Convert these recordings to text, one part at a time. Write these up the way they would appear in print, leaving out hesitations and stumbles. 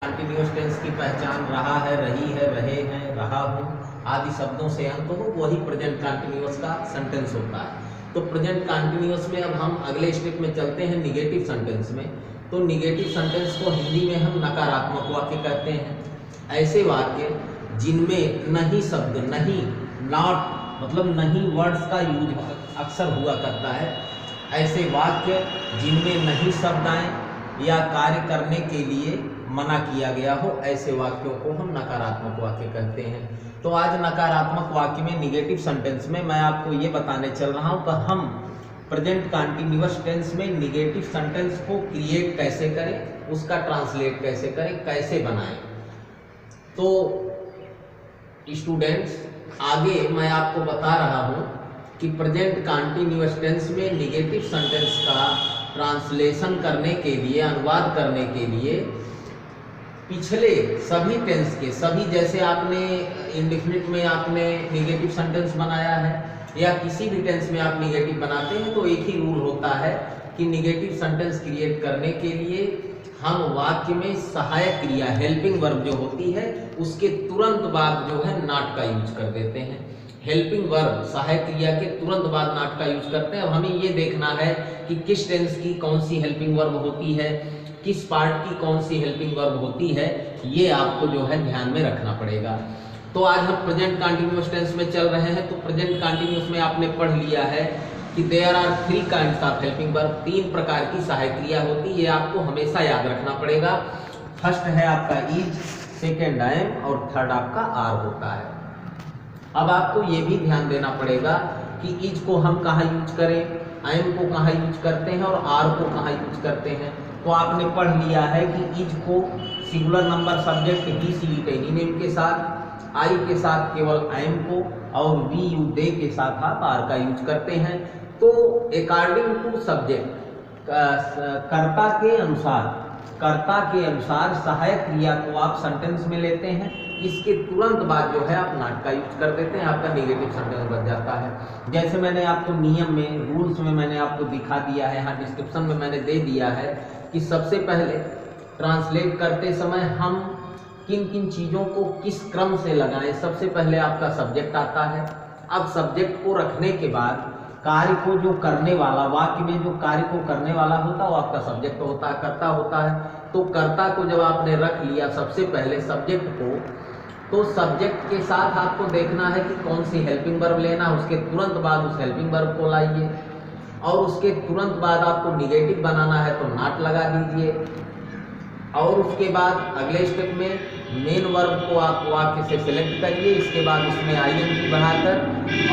Continuous tense की पहचान रहा है, रही है, रहे हैं, रहा हूँ आदि शब्दों से अंत हो, वही प्रेजेंट कंटिन्यूअस का सेंटेंस होता है। तो प्रेजेंट कंटिन्यूअस में अब हम अगले स्टेप में चलते हैं, निगेटिव सेंटेंस में। तो निगेटिव सेंटेंस को हिंदी में हम नकारात्मक वाक्य कहते हैं। ऐसे वाक्य जिनमें नहीं शब्द, नहीं, नॉट मतलब नहीं वर्ड्स का यूज अक्सर हुआ करता है। ऐसे वाक्य जिनमें नहीं शब्द आए या कार्य करने के लिए मना किया गया हो, ऐसे वाक्यों को हम नकारात्मक वाक्य कहते हैं। तो आज नकारात्मक वाक्य में, निगेटिव सेंटेंस में मैं आपको ये बताने चल रहा हूँ कि हम प्रेजेंट कंटिन्यूअस टेंस में निगेटिव सेंटेंस को क्रिएट कैसे करें, उसका ट्रांसलेट कैसे करें, कैसे बनाएं। तो स्टूडेंट्स, आगे मैं आपको बता रहा हूँ कि प्रेजेंट कंटिन्यूअस टेंस में निगेटिव सेंटेंस का ट्रांसलेशन करने के लिए, अनुवाद करने के लिए पिछले सभी टेंस के सभी, जैसे आपने इंडेफिनिट में आपने निगेटिव सेंटेंस बनाया है या किसी भी टेंस में आप निगेटिव बनाते हैं, तो एक ही रूल होता है कि निगेटिव सेंटेंस क्रिएट करने के लिए हम वाक्य में सहायक क्रिया, हेल्पिंग वर्ब जो होती है, उसके तुरंत बाद जो है नॉट का यूज कर देते हैं। हेल्पिंग वर्ब, सहायक क्रिया के तुरंत बाद नॉट का यूज करते हैं। अब हमें ये देखना है कि किस टेंस की कौन सी हेल्पिंग वर्ब होती है, किस पार्ट की कौन सी हेल्पिंग वर्ब होती है, ये आपको जो है ध्यान में रखना पड़ेगा। तो आज हम प्रेजेंट कंटिन्यूअस टेंस में चल रहे हैं। तो प्रेजेंट कंटिन्यूअस में आपने पढ़ लिया है कि there are 3 kinds of helping verb, 3 प्रकार की सहायक क्रिया होती है। ये आपको हमेशा याद रखना पड़ेगा। फर्स्ट है आपका इज, सेकेंड एम और थर्ड आपका आर होता है। अब आपको ये भी ध्यान देना पड़ेगा कि इज को हम कहाँ यूज करें, एम को कहाँ यूज करते हैं और आर को कहाँ यूज करते हैं। तो आपने पढ़ लिया है कि इज को singular number subject he, she, it, any name के साथ, आई के साथ केवल एम को और वी, यू, दे के साथ आप आर का यूज करते हैं। तो अकॉर्डिंग टू सब्जेक्ट, कर्ता के अनुसार सहायक क्रिया को आप सेंटेंस में लेते हैं। इसके तुरंत बाद जो है आप नॉट का यूज कर देते हैं, आपका नेगेटिव सेंटेंस बन जाता है। जैसे मैंने आपको नियम में, रूल्स में मैंने आपको दिखा दिया है, यहाँ डिस्क्रिप्शन में मैंने दे दिया है कि सबसे पहले ट्रांसलेट करते समय हम किन किन चीज़ों को किस क्रम से लगाएं। सबसे पहले आपका सब्जेक्ट आता है। अब सब्जेक्ट को रखने के बाद कार्य को जो करने वाला, वाक्य में जो कार्य को करने वाला होता है वो आपका सब्जेक्ट होता है, कर्ता होता है। तो कर्ता को जब आपने रख लिया सबसे पहले सब्जेक्ट को, तो सब्जेक्ट के साथ आपको देखना है कि कौन सी हेल्पिंग वर्ब लेना, उसके तुरंत बाद उस हेल्पिंग वर्ब को लाइए और उसके तुरंत बाद आपको निगेटिव बनाना है तो नॉट लगा दीजिए। और उसके बाद अगले स्टेप में मेन वर्ब को आप वाक्य से सिलेक्ट करिए, इसके बाद उसमें आईएनजी बढ़ाकर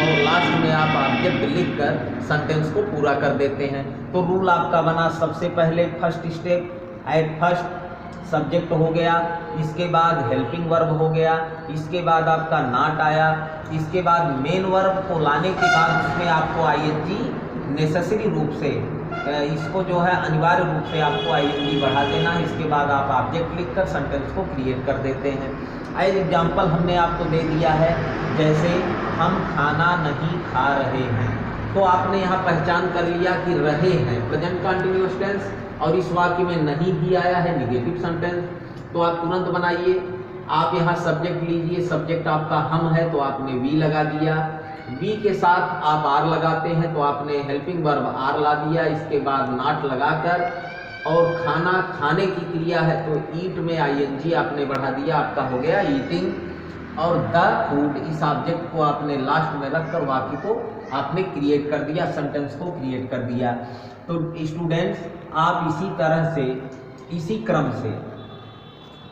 और लास्ट में आप ऑब्जेक्ट लिखकर सेंटेंस को पूरा कर देते हैं। तो रूल आपका बना, सबसे पहले first step, at first subject हो गया, इसके बाद हेल्पिंग वर्ब हो गया, इसके बाद आपका नॉट आया, इसके बाद मेन वर्ब को लाने के बाद उसमें आपको आईएनजी नेसेसरी रूप से, इसको जो है अनिवार्य रूप से आपको आईएनजी बढ़ा देना है। इसके बाद आप ऑब्जेक्ट लिखकर सेंटेंस को क्रिएट कर देते हैं। एज एग्जाम्पल हमने आपको दे दिया है, जैसे हम खाना नहीं खा रहे हैं। तो आपने यहाँ पहचान कर लिया कि रहे हैं प्रेजेंट कंटिन्यूअस टेंस और इस वाक्य में नहीं भी आया है, निगेटिव सेंटेंस। तो आप तुरंत बनाइए। आप यहाँ सब्जेक्ट लीजिए, सब्जेक्ट आपका हम है तो आपने वी लगा दिया, वी के साथ आप आर लगाते हैं तो आपने हेल्पिंग वर्ब आर ला दिया, इसके बाद नॉट लगाकर, और खाना खाने की क्रिया है तो ईट में आईएनजी आपने बढ़ा दिया, आपका हो गया ईटिंग। और द फूड, इस ऑब्जेक्ट को आपने लास्ट में रखकर वाक्य को आपने क्रिएट कर दिया, सेंटेंस को क्रिएट कर दिया। तो स्टूडेंट्स, आप इसी तरह से, इसी क्रम से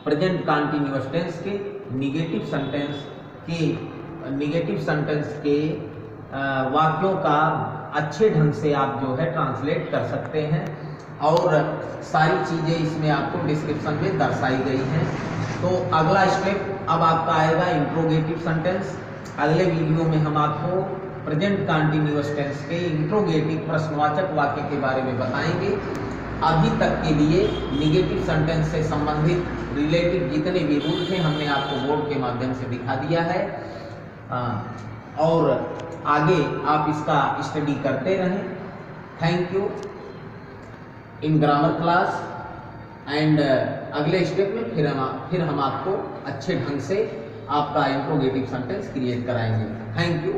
प्रेजेंट कंटिन्यूअस टेंस के निगेटिव सेंटेंस के वाक्यों का अच्छे ढंग से आप जो है ट्रांसलेट कर सकते हैं। और सारी चीज़ें इसमें आपको डिस्क्रिप्शन में दर्शाई गई हैं। तो अगला स्टेप अब आपका आएगा इंट्रोगेटिव सेंटेंस। अगले वीडियो में हम आपको प्रेजेंट कंटिन्यूअस टेंस के इंट्रोगेटिव प्रश्नवाचक वाक्य के बारे में बताएंगे। अभी तक के लिए निगेटिव सेंटेंस से संबंधित रिलेटेड जितने भी रूल थे हमने आपको बोर्ड के माध्यम से दिखा दिया है। और आगे आप इसका स्टडी करते रहें। Thank you. In grammar class and अगले स्टेप में फिर हम आपको अच्छे ढंग से आपका इंट्रोगेटिव सेंटेंस क्रिएट कराएंगे। Thank you.